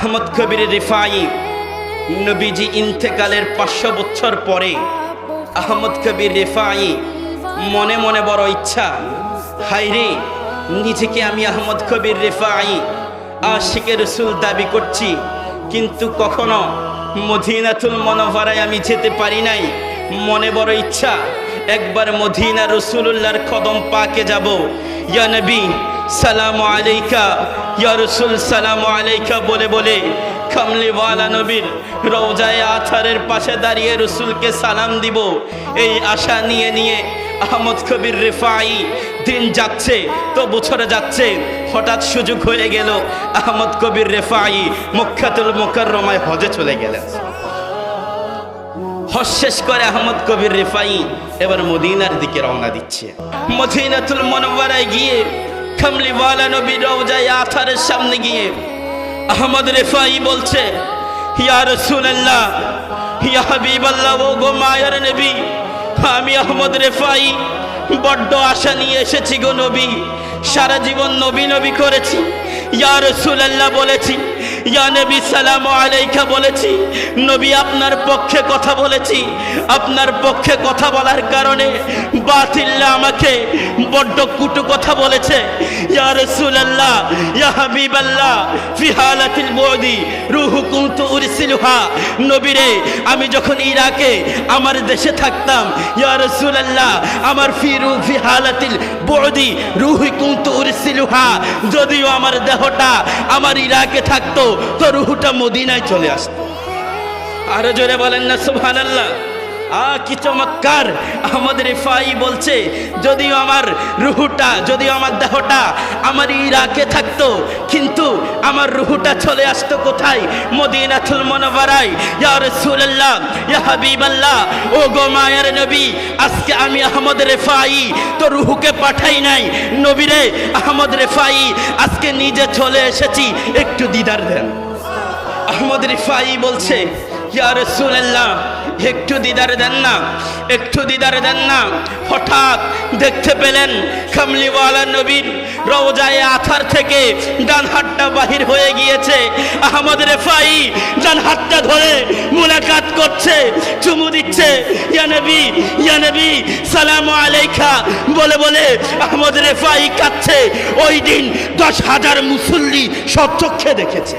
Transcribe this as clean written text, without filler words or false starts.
আহমদ কবির রিফাই নবীজি ইন্তেকালের 500 বছর পরে আহমদ কবির রিফাই মনে মনে বড় ইচ্ছা, হায়রে নিজেকে আমি আহমদ কবির রিফাই আশিকে রাসূল দাবি করছি, কিন্তু কখনো মদিনাতুল মুনাওয়ারায় আমি যেতে পারি নাই। মনে বড় ইচ্ছা একবার মদিনা রাসূলুল্লাহর কদম পাকে যাব। ইয়া নবী সালামু আলাইকা, ইয়া রাসূল সালামু আলাইকা বলে বলে কামলিওয়ালা নবীর রওজায়ে আথারের পাশে দাঁড়িয়ে রাসূলকে সালাম দিব, এই আশা নিয়ে নিয়ে আহমদ কবির রিফাই দিন যাচ্ছে তো বছর যাচ্ছে। হঠাৎ সুযোগ হয়ে গেল আহমদ কবির রিফাই মক্কাতুল মুকাররমায় হজে চলে গেলেন। হজ শেষ করে আহমদ কবির রিফাই এবার মদিনার দিকে রওনা দিচ্ছে। মদিনাতুল মুনাওয়ারায় গিয়ে কামলিওয়ালা নবীর রওজায়ে আথারের সামনে গিয়ে আহমদ রিফাই বলছে, ইয়া রাসূলুল্লাহ, ইয়া হাবিবাল্লাহ, ও গো মায়ার নবী, আমি আহমদ রিফাই বড্ড আশা নিয়ে এসেছি গো নবী, সারা জীবন নবী নবী করেছি, ইয়া রাসূলুল্লাহ বলেছি, ইয়া নবী সালামু আলাইকা বলেছি, নবী আপনার পক্ষে কথা বলেছি। আপনার পক্ষে কথা বলার কারণে বাতিল্লা আমাকে বড্ড কুটু কথা বলেছে। ইয়া রাসূলুল্লাহ, ইয়া হাবিবাল্লাহ, ফি হালাতিল বুদি রূহু কুনতু উরসিলুহা, নবী রে আমি যখন ইরাকে আমার দেশে থাকতাম, ইয়া রাসূলুল্লাহ আমার ফি হালাতিল বুদি রূহু কুনতু উরসিলুহা, যদিও আমার দেহটা আমার ইরাকে থাকতো তো রূহটা মদিনায় চলে আসতো। আরো জোরে বলেন না সুবহানাল্লাহ। কি চমৎকার! আহমদ রিফাই বলছে, যদিও আমার রূহটা, যদিও আমার দেহটা আমার ইরাকে থাকতো, কিন্তু আমার রূহটা চলে আসতো কোথায়? মদিনাতুল মুনাওয়ারায়। ইয়া রাসূলুল্লাহ, ইয়া হাবিবাল্লাহ, ও গো মায়ার নবী, আজকে আমি আহমদ রিফাই তো রূহকে পাঠাই নাই, নবী রে আহমদ রিফাই আজকে নিজে চলে এসেছি, একটু দিদার দেন। আহমদ রিফাই বলছে, ইয়া রাসূলুল্লাহ একটু দিদার দেন না, একটু দিদার দেন না। হঠাৎ দেখতে পেলেন কামলিওয়ালা নবীর রওজায়ে আথার থেকে ডান হাতটা বাহির হয়ে গিয়েছে। আহমদ রিফাই ডান হাতটা ধরে মুলাকাত করছে, চুমু দিচ্ছে, ইয়া নবী, ইয়া নবী সালামু আলাইকা বলে বলে আহমদ রিফাই কাঁদছে। ওই দিন 10,000 মুসল্লি সচক্ষে দেখেছে।